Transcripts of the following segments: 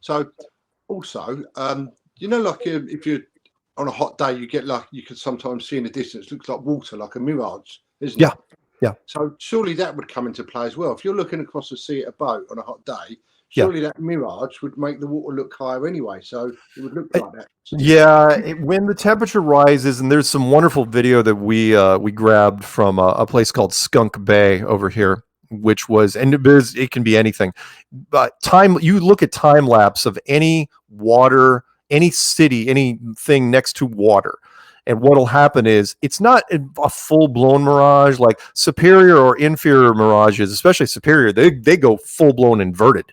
So also, you know, like if you're on a hot day, you get like you can sometimes see in the distance, looks like water, like a mirage, isn't Yeah. it? Yeah. So surely that would come into play as well. If you're looking across the sea at a boat on a hot day, surely that mirage would make the water look higher anyway. So it would look like that. Yeah, when the temperature rises, and there's some wonderful video that we grabbed from a place called Skunk Bay over here, which was, and it can be anything, but you look at time lapse of any water, any city, anything next to water. And what'll happen is it's not a full-blown mirage like superior or inferior mirages, especially superior. They go full-blown inverted,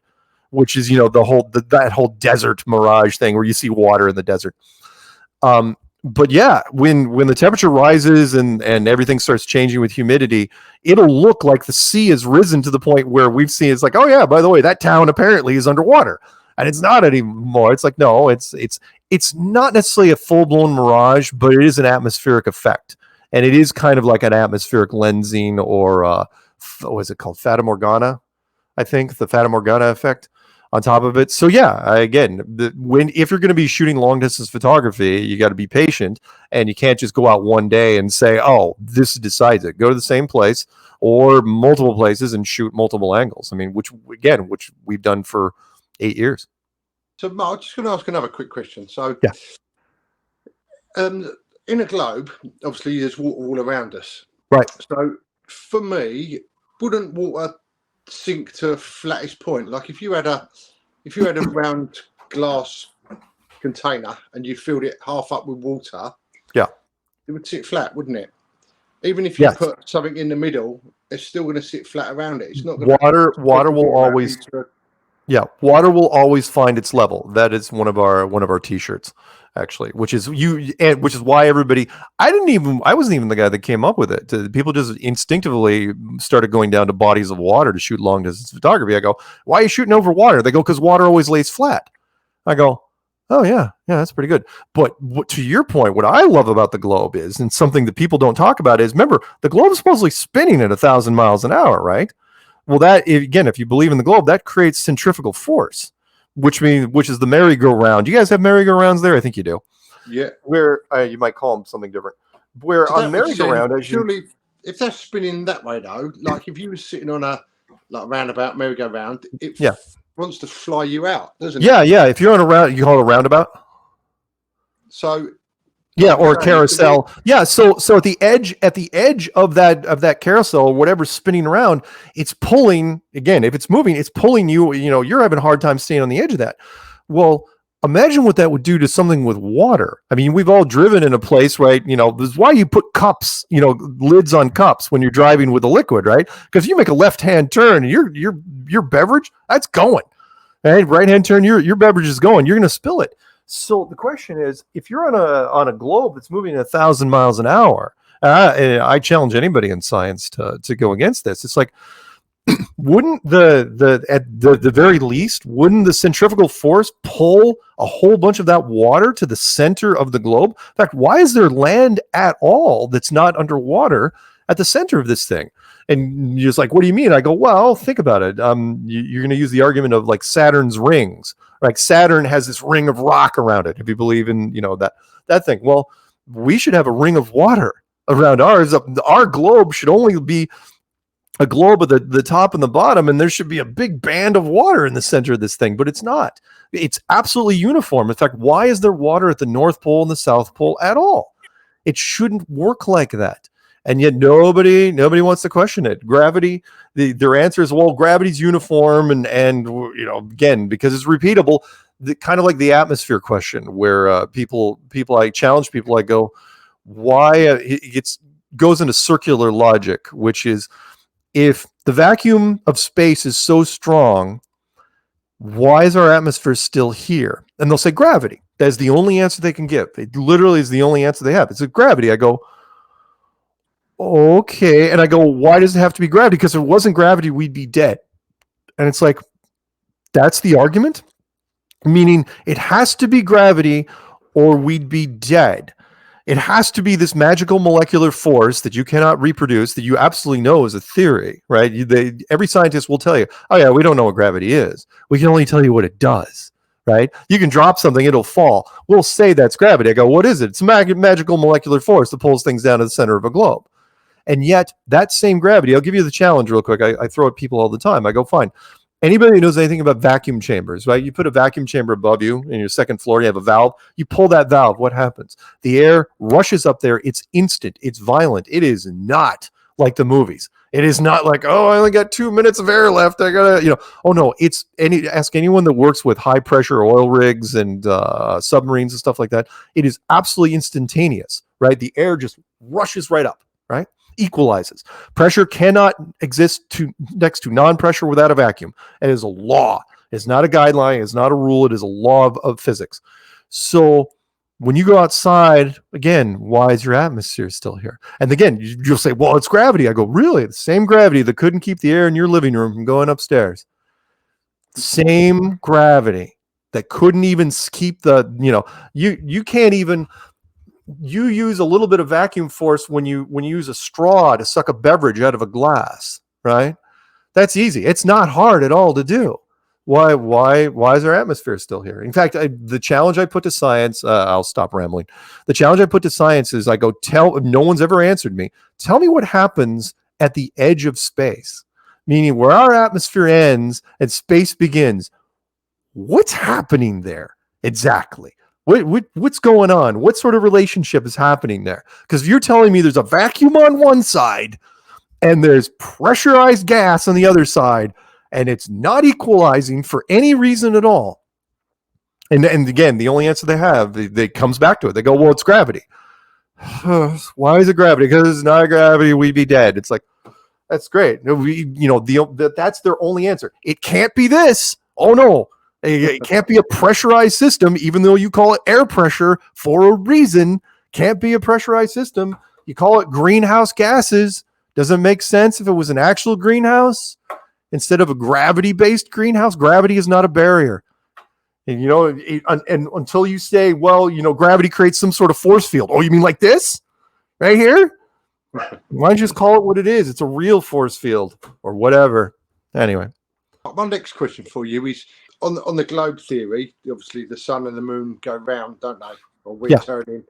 which is, you know, that whole desert mirage thing where you see water in the desert. But yeah, when the temperature rises and everything starts changing with humidity, it'll look like the sea has risen to the point where we've seen it's like, oh yeah, by the way, that town apparently is underwater. And it's not anymore. It's like, no, it's not necessarily a full-blown mirage, but it is an atmospheric effect. And it is kind of like an atmospheric lensing, or what is it called? Fata Morgana, I think, the Fata Morgana effect on top of it. So yeah, again, if you're going to be shooting long distance photography, you got to be patient, and you can't just go out one day and say, oh, this decides it. Go to the same place or multiple places and shoot multiple angles. I mean, which we've done for 8 years. So Mark, I'm just going to ask another quick question. So yeah, in a globe, obviously there's water all around us. Right. So for me, wouldn't water sink to a flattest point? Like if you had a round glass container and you filled it half up with water, yeah, it would sit flat, wouldn't it? Even if you put something in the middle, it's still going to sit flat around it. It's not going water will always water will always find its level. That is one of our t-shirts, actually, which is why everybody, I wasn't even the guy that came up with it. People just instinctively started going down to bodies of water to shoot long distance photography. I go, why are you shooting over water? They go, because water always lays flat. I go, oh yeah, that's pretty good. But to your point, what I love about the globe is, and something that people don't talk about is, remember, the globe is supposedly spinning at 1,000 miles an hour, right? Well, that, again, if you believe in the globe, that creates centrifugal force, which is the merry-go-round. You guys have merry-go-rounds there? I think you do. Yeah. Where you might call them something different. Where so on merry-go-round, surely, if that's spinning that way though, like if you were sitting on a roundabout merry-go-round, it wants to fly you out, doesn't it? Yeah. If you're on a round, you call it a roundabout. So. Yeah, or a carousel. Yeah, so at the edge of that carousel or whatever's spinning around, it's pulling, again, if it's moving, it's pulling you, you're having a hard time staying on the edge of that. Well, imagine what that would do to something with water. I mean, we've all driven in a place, right? This is why you put cups, lids on cups when you're driving with a liquid, right? Because you make a left-hand turn and your beverage, that's going. Right-hand turn, your beverage is going. You're going to spill it. So the question is, if you're on a globe that's moving at 1,000 miles an hour, I challenge anybody in science to go against this. It's like, wouldn't at the very least, wouldn't the centrifugal force pull a whole bunch of that water to the center of the globe? In fact, why is there land at all that's not underwater at the center of this thing? And you're just like, what do you mean? I go, well, think about it. You're going to use the argument of like Saturn's rings. Like Saturn has this ring of rock around it, if you believe in, that thing. Well, we should have a ring of water around ours. Our globe should only be a globe of the top and the bottom, and there should be a big band of water in the center of this thing, but it's not. It's absolutely uniform. In fact, why is there water at the North Pole and the South Pole at all? It shouldn't work like that. And yet nobody wants to question it. Gravity, their answer is, well, gravity's uniform, and again, because it's repeatable, kind of like the atmosphere question, where people I challenge people, I go, why it goes into circular logic, which is, if the vacuum of space is so strong, why is our atmosphere still here? And they'll say gravity. That's the only answer they can give. It literally is the only answer they have. It's gravity. I go, okay. And I go, why does it have to be gravity? Because if it wasn't gravity, we'd be dead. And it's like, that's the argument? Meaning it has to be gravity or we'd be dead. It has to be this magical molecular force that you cannot reproduce, that you absolutely know is a theory, right? Every scientist will tell you, oh yeah, we don't know what gravity is. We can only tell you what it does, right? You can drop something, it'll fall. We'll say that's gravity. I go, what is it? It's a magical molecular force that pulls things down to the center of a globe. And yet that same gravity, I'll give you the challenge real quick. I throw at people all the time. I go, fine. Anybody who knows anything about vacuum chambers, right? You put a vacuum chamber above you in your second floor, you have a valve, you pull that valve, what happens? The air rushes up there. It's instant. It's violent. It is not like the movies. It is not like, oh, I only got 2 minutes of air left. I gotta, oh no, ask anyone that works with high pressure oil rigs and submarines and stuff like that. It is absolutely instantaneous, right? The air just rushes right up, right? Equalizes. Pressure cannot exist next to non-pressure without a vacuum. It is a law. It's not a guideline. It's not a rule. It is a law of physics. So when you go outside, again, why is your atmosphere still here? And again, you'll say, well, it's gravity. I go, really? The same gravity that couldn't keep the air in your living room from going upstairs. Same gravity that couldn't even keep the, you can't even... You use a little bit of vacuum force when you use a straw to suck a beverage out of a glass, right? That's easy. It's not hard at all to do. Why is our atmosphere still here? In fact, the challenge I put to science, I'll stop rambling. The challenge I put to science is, I go, no one's ever answered me. Tell me what happens at the edge of space, meaning where our atmosphere ends and space begins. What's happening there exactly? What's going on? What sort of relationship is happening there? Because if you're telling me there's a vacuum on one side and there's pressurized gas on the other side, and it's not equalizing for any reason at all. And again, the only answer they have, they comes back to it. They go, well, it's gravity. Why is it gravity? Because it's not gravity, we'd be dead. It's like, that's great. That's their only answer. It can't be this. Oh no. It can't be a pressurized system, even though you call it air pressure for a reason. Can't be a pressurized system. You call it greenhouse gases. Doesn't make sense if it was an actual greenhouse instead of a gravity-based greenhouse. Gravity is not a barrier. And, and until you say, well, gravity creates some sort of force field. Oh, you mean like this? Right here? Why don't you just call it what it is? It's a real force field or whatever. Anyway. My next question for you is, on the globe theory, obviously the sun and the moon go round, don't they? Or we're turning.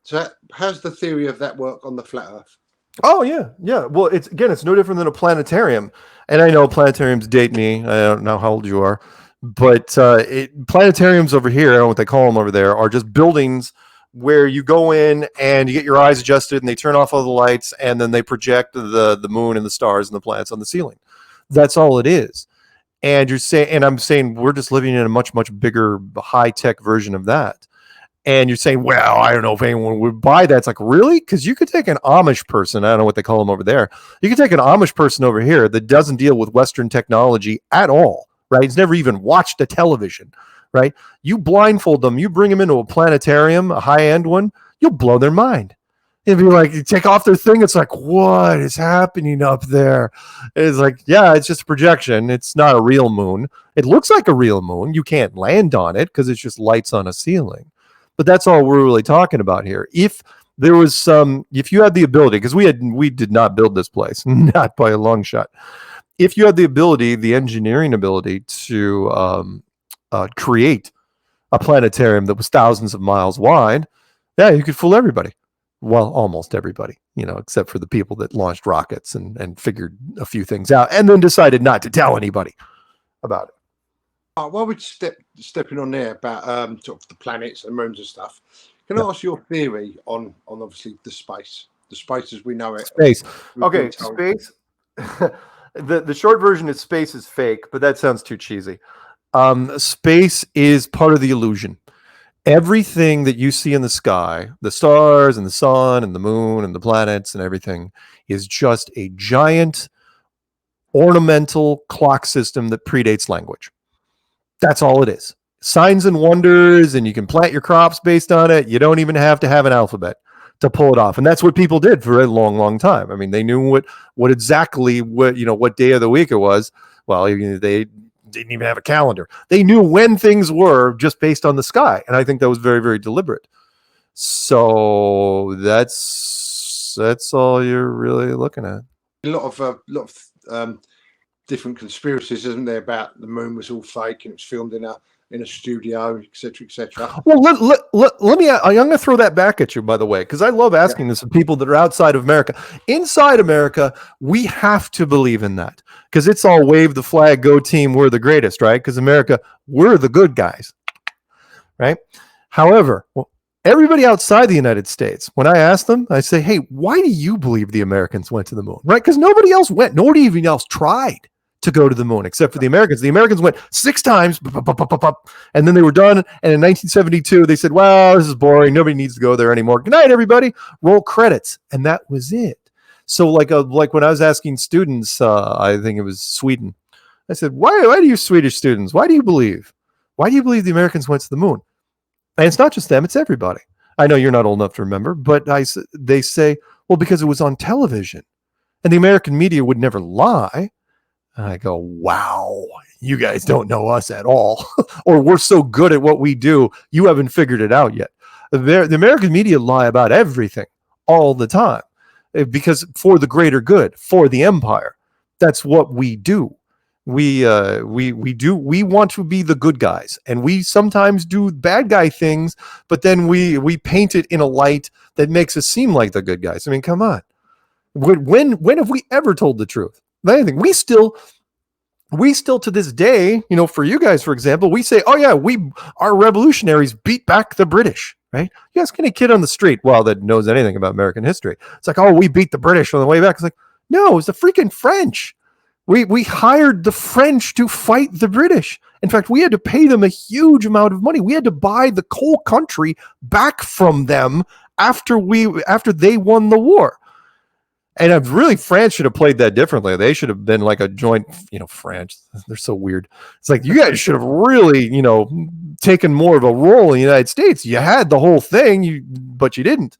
So how's the theory of that work on the flat Earth? Oh yeah. Well, it's no different than a planetarium. And I know planetariums date me. I don't know how old you are, but planetariums over here, I don't know what they call them over there, are just buildings where you go in and you get your eyes adjusted and they turn off all the lights and then they project the moon and the stars and the planets on the ceiling. That's all it is. And I'm saying we're just living in a much, much bigger, high-tech version of that. And you're saying, well, I don't know if anyone would buy that. It's like, really? Because you could take an Amish person, I don't know what they call them over there. You could take an Amish person over here that doesn't deal with Western technology at all, right? He's never even watched a television, right? You blindfold them, you bring them into a planetarium, a high-end one, you'll blow their mind. If you you take off their thing, it's like, what is happening up there? It's like, yeah, it's just a projection. It's not a real moon. It looks like a real moon. You can't land on it because it's just lights on a ceiling. But that's all we're really talking about here. If there was if you had the ability, because we did not build this place, not by a long shot. If you had the ability, the engineering ability to create a planetarium that was thousands of miles wide, yeah, you could fool everybody. Well, almost everybody, except for the people that launched rockets and figured a few things out and then decided not to tell anybody about it. While we're stepping on there about sort of the planets and moons and stuff, can I ask your theory on obviously the space? the space as we know it. Space. We've been Okay, told. space. The short version is space is fake, but that sounds too cheesy. Space is part of the illusion. Everything that you see in the sky, the stars and the sun and the moon and the planets and everything, is just a giant ornamental clock system that predates language. That's all it is. Signs and wonders, and you can plant your crops based on it. You don't even have to have an alphabet to pull it off. And that's what people did for a long, long time. I mean, they knew what exactly what day of the week it was. Well, they didn't even have a calendar. They knew when things were just based on the sky. And I think that was very, very deliberate. So that's all you're really looking at. A lot of different conspiracies, isn't there, about the moon was all fake and it's filmed in a studio, etc., etc. Well, let me. I'm going to throw that back at you, by the way, because I love asking this of people that are outside of America. Inside America, we have to believe in that because it's all wave the flag, go team, we're the greatest, right? Because America, we're the good guys, right? However, everybody outside the United States, when I ask them, I say, "Hey, why do you believe the Americans went to the moon?" Right? Because nobody else went. Nobody even else tried to go to the moon except for the Americans. The Americans went 6 times, and then they were done. And in 1972, they said, "Well, this is boring. Nobody needs to go there anymore. Good night, everybody. Roll credits." And that was it. So like when I was asking students, I think it was Sweden, I said, why do you Swedish students, why do you believe the Americans went to the moon? And it's not just them, it's everybody. I know you're not old enough to remember, but they say, well, because it was on television and the American media would never lie. And I go, wow, you guys don't know us at all. Or we're so good at what we do, you haven't figured it out yet. The American media lie about everything all the time because for the greater good, for the empire. That's what we do. We want to be the good guys, and we sometimes do bad guy things, but then we paint it in a light that makes us seem like the good guys. I mean, come on. When have we ever told the truth? Anything. We still to this day, for you guys, for example, we say, oh yeah, our revolutionaries beat back the British, right? You ask any kid on the street, that knows anything about American history. It's like, oh, we beat the British on the way back. It's like, no, it was the freaking French. We hired the French to fight the British. In fact, we had to pay them a huge amount of money. We had to buy the whole country back from them after they won the war. And really, France should have played that differently. They should have been like a joint, France. They're so weird. It's like, you guys should have really, taken more of a role in the United States. You had the whole thing, but you didn't.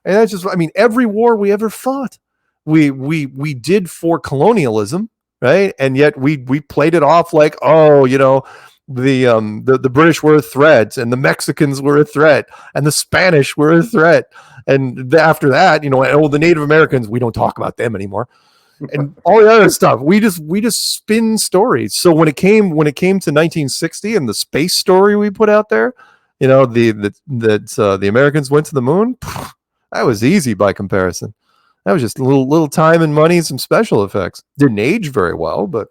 And that's just, every war we ever fought, we did for colonialism, right? And yet we played it off like, the British were a threat, and the Mexicans were a threat, and the Spanish were a threat. And after that, the Native Americans, we don't talk about them anymore, and all the other stuff. We just spin stories. So when it came to 1960 and the space story we put out there, the Americans went to the moon, that was easy by comparison. That was just a little time and money and some special effects. Didn't age very well, but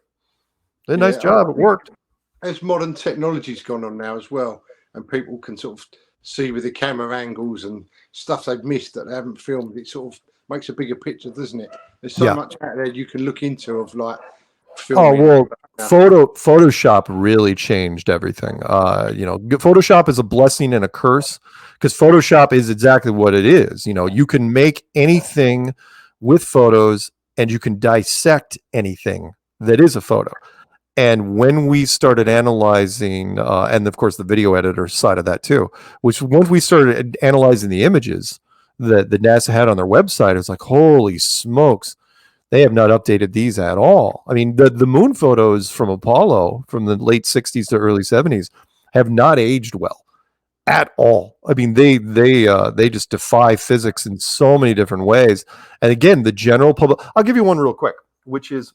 did a nice job. It worked. As modern technology's gone on now as well, and people can sort of see with the camera angles and stuff they've missed that they haven't filmed, it sort of makes a bigger picture, doesn't it? There's so much out there you can look into of like filming. Oh, well, Photoshop really changed everything. Photoshop is a blessing and a curse because Photoshop is exactly what it is. You can make anything with photos and you can dissect anything that is a photo. And when we started analyzing, and of course the video editor side of that too, which once we started analyzing the images that NASA had on their website, it was like, holy smokes, they have not updated these at all. The moon photos from Apollo from the late 60s to early 70s have not aged well at all. They just defy physics in so many different ways. And again, the general public, I'll give you one real quick, which is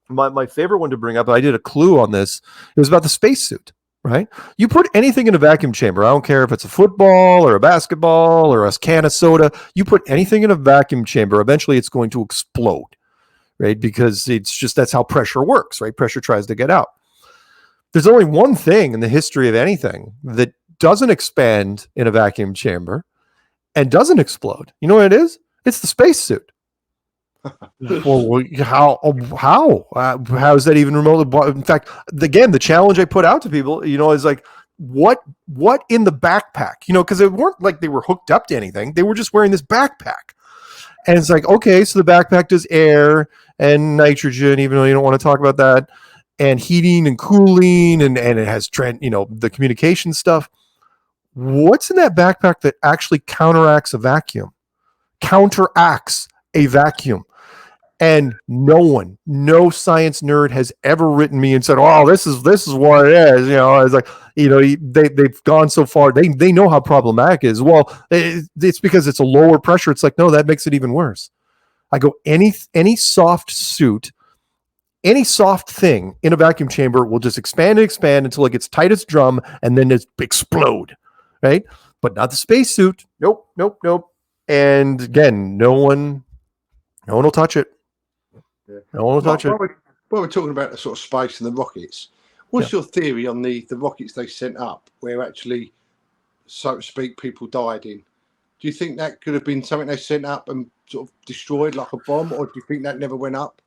my favorite one to bring up. I did a clue on this. It was about the spacesuit, right? You put anything in a vacuum chamber. I don't care if it's a football or a basketball or a can of soda. You put anything in a vacuum chamber, eventually it's going to explode, right? Because it's just, that's how pressure works, right? Pressure tries to get out. There's only one thing in the history of anything that doesn't expand in a vacuum chamber and doesn't explode. You know what it is? It's the spacesuit. Well, how is that even remotely? In fact, again, the challenge I put out to people, is like, what in the backpack, because it weren't like they were hooked up to anything. They were just wearing this backpack. And it's like, okay, so the backpack does air and nitrogen, even though you don't want to talk about that, and heating and cooling, and it has the communication stuff. What's in that backpack that actually counteracts a vacuum? And no science nerd has ever written me and said, "Oh, this is what it is." It's like, they've gone so far. They know how problematic it is. Well, it's because it's a lower pressure. It's like, no, that makes it even worse. I go, any soft suit, any soft thing in a vacuum chamber will just expand and expand until it gets tight as drum, and then it's explode, right? But not the spacesuit. Nope. And again, no one will touch it. Yeah. No one will touch it. While we're talking about the sort of space and the rockets, what's your theory on the rockets they sent up, where actually, so to speak, people died in? Do you think that could have been something they sent up and sort of destroyed like a bomb, or do you think that never went up?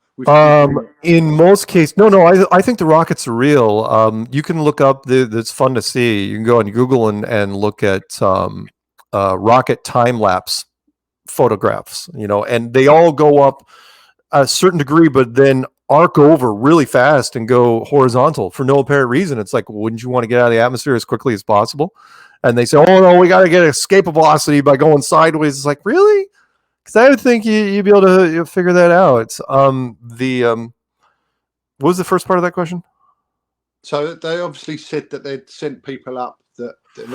In most cases, no. I think the rockets are real. You can look up it's fun to see. You can go on Google and look at rocket time lapse photographs, and they all go up a certain degree, but then arc over really fast and go horizontal for no apparent reason. It's like, wouldn't you want to get out of the atmosphere as quickly as possible? And they say, oh no, we got to get escape velocity by going sideways. It's like, really? Because I would think you'd be able to figure that out. What was the first part of that question? So they obviously said that they'd sent people up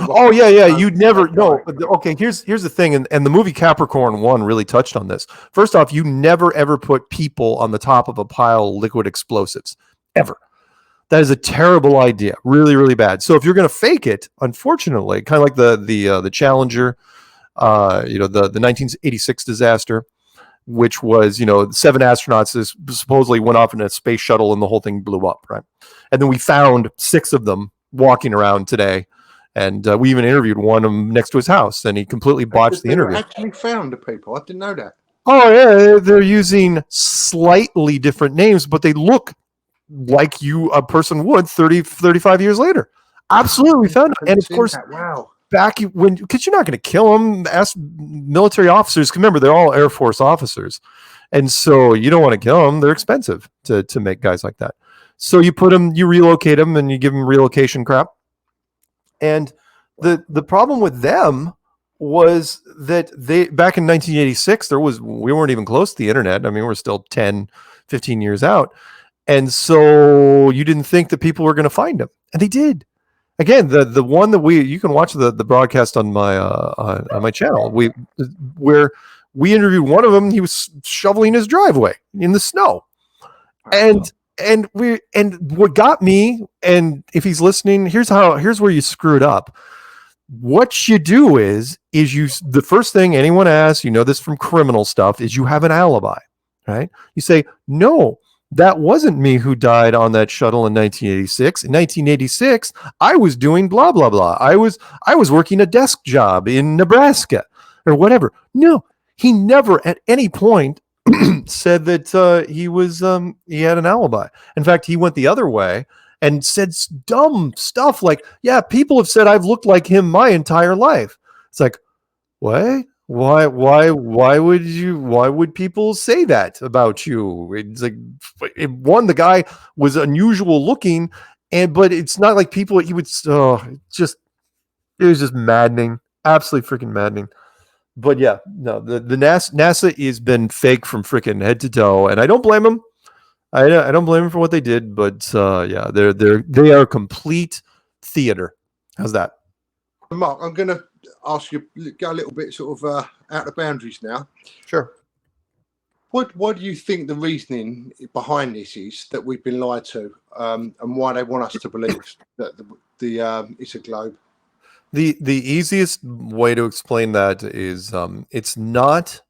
Oh yeah. You'd never know. Okay, here's the thing, and the movie Capricorn 1 really touched on this. First off, you never ever put people on the top of a pile of liquid explosives. Ever. That is a terrible idea. Really, really bad. So if you're gonna fake it, unfortunately, kind of like the Challenger, the 1986 disaster, which was, 7 astronauts supposedly went off in a space shuttle and the whole thing blew up, right? And then we found 6 of them walking around today. And we even interviewed one of them next to his house, and he completely botched the interview. Actually found the people. I didn't know that. Oh yeah, they're using slightly different names, but they look like a person would 30, 35 years later. Absolutely, we found it. And of course, wow. Back when, because you're not going to kill them. Ask military officers. Remember, they're all Air Force officers, and so you don't want to kill them. They're expensive to make guys like that. So you relocate them, and you give them relocation crap. And the problem with them was that back in 1986, we weren't even close to the internet. I mean, we're still 10, 15 years out. And so you didn't think that people were going to find them. And they did. Again, the one that you can watch the broadcast on my channel, where we interviewed one of them. He was shoveling his driveway in the snow. And what got me, and if he's listening, here's where you screwed up. What you do is the first thing anyone asks, this from criminal stuff, is you have an alibi, right? You say, no, that wasn't me who died on that shuttle in 1986. In 1986, I was doing blah, blah, blah. I was working a desk job in Nebraska or whatever. No, he never at any point said that he had an alibi. In fact, he went the other way and said dumb stuff like, yeah, people have said I've looked like him my entire life. It's like, what? Why would people say that about you? It's like, one, the guy was unusual looking, but it's not like people it was just maddening. Absolutely freaking maddening. But yeah, no, the NASA has been fake from freaking head to toe, and I don't blame them. I don't blame them for what they did, but yeah, they are complete theater. How's that? Mark, I'm going to ask you, go a little bit sort of out of boundaries now. Sure. What do you think the reasoning behind this is, that we've been lied to, and why they want us to believe that it's a globe? The easiest way to explain that is it's not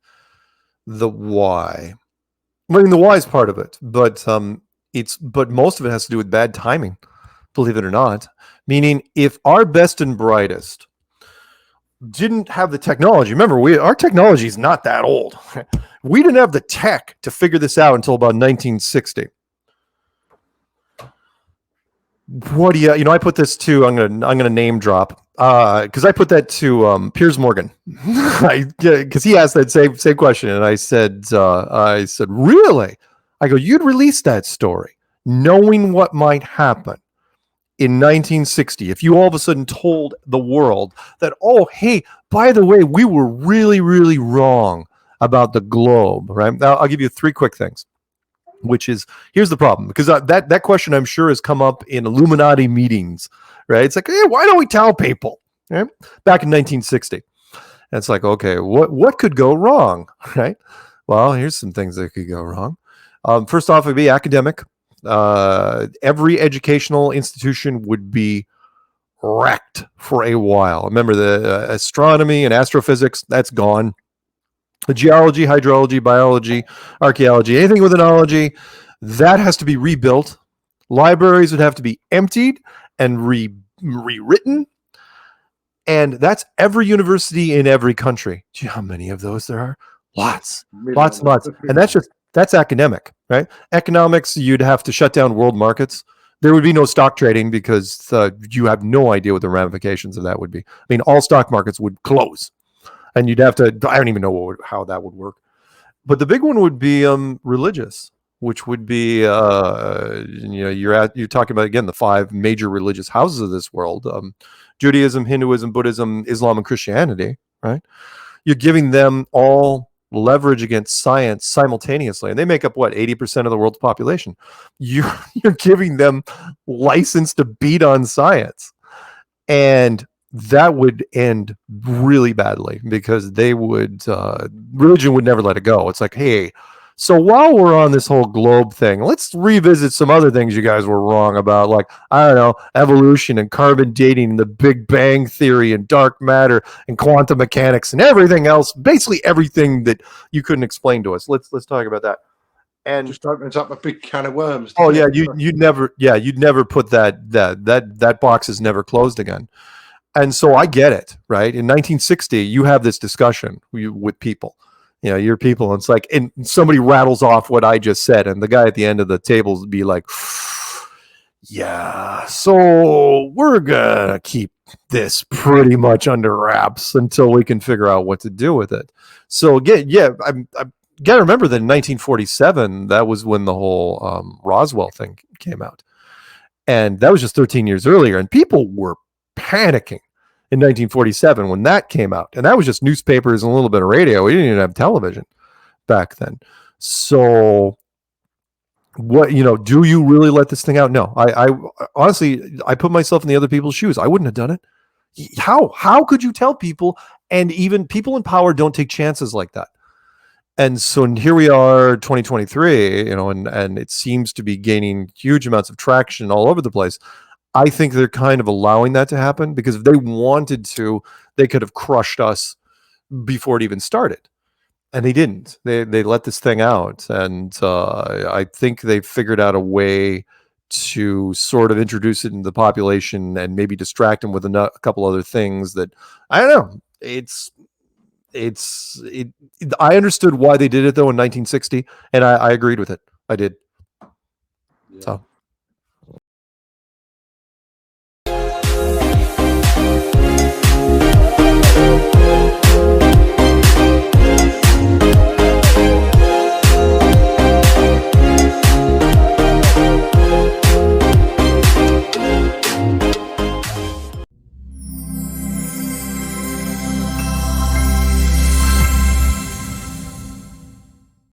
the why. I mean, the why is part of it, but most of it has to do with bad timing, believe it or not. Meaning, if our best and brightest didn't have the technology. Remember, our technology is not that old. We didn't have the tech to figure this out until about 1960. What do you I put this to, I'm gonna name drop because I put that to Piers Morgan because he asked that same question, and I said really? I go, you'd release that story knowing what might happen in 1960 if you all of a sudden told the world that, oh, hey, by the way, we were really, really wrong about the globe, right? Now, I'll give you 3 quick things, which is, here's the problem, because that question I'm sure has come up in Illuminati meetings, right? It's like, hey, why don't we tell people? Right? Back in 1960. And it's like, okay, what could go wrong, right? Well, here's some things that could go wrong. First off, it'd be academic. Every educational institution would be wrecked for a while. Remember, the astronomy and astrophysics, that's gone. The geology, hydrology, biology, archaeology, anything with an ology, that has to be rebuilt. Libraries would have to be emptied and rewritten. And that's every university in every country. Do you know how many of those there are? Lots and lots. And that's academic, right? Economics, you'd have to shut down world markets. There would be no stock trading because you have no idea what the ramifications of that would be. I mean, all stock markets would close, and you'd have to, I don't even know how that would work. But the big one would be religious, which would be, you're talking about, again, the 5 major religious houses of this world, Judaism, Hinduism, Buddhism, Islam, and Christianity, right? You're giving them all leverage against science simultaneously, and they make up 80% of the world's population. You're giving them license to beat on science, and that would end really badly because they would religion would never let it go. It's like, hey, so while we're on this whole globe thing, let's revisit some other things you guys were wrong about, like, I don't know, evolution and carbon dating and the Big Bang theory and dark matter and quantum mechanics and everything else, basically everything that you couldn't explain to us. Let's talk about that. And just opens up a big can of worms. Oh yeah, you'd never put that box is never closed again. And so I get it, right? In 1960, you have this discussion with people. Your people, and it's like, and somebody rattles off what I just said, and the guy at the end of the table would be like, yeah, so we're gonna keep this pretty much under wraps until we can figure out what to do with it. So again, I gotta remember that in 1947, that was when the whole Roswell thing came out, and that was just 13 years earlier, and people were panicking in 1947 when that came out, and that was just newspapers and a little bit of radio. We didn't even have television back then. So what, do you really let this thing out? No. I honestly, I put myself in the other people's shoes. I wouldn't have done it. How could you tell people? And even people in power don't take chances like that. And so here we are, 2023, and it seems to be gaining huge amounts of traction all over the place. I think they're kind of allowing that to happen because if they wanted to, they could have crushed us before it even started. And they didn't. They let this thing out. And I think they figured out a way to sort of introduce it into the population and maybe distract them with a couple other things that, I don't know. I understood why they did it, though, in 1960, and I agreed with it. I did. Yeah. So.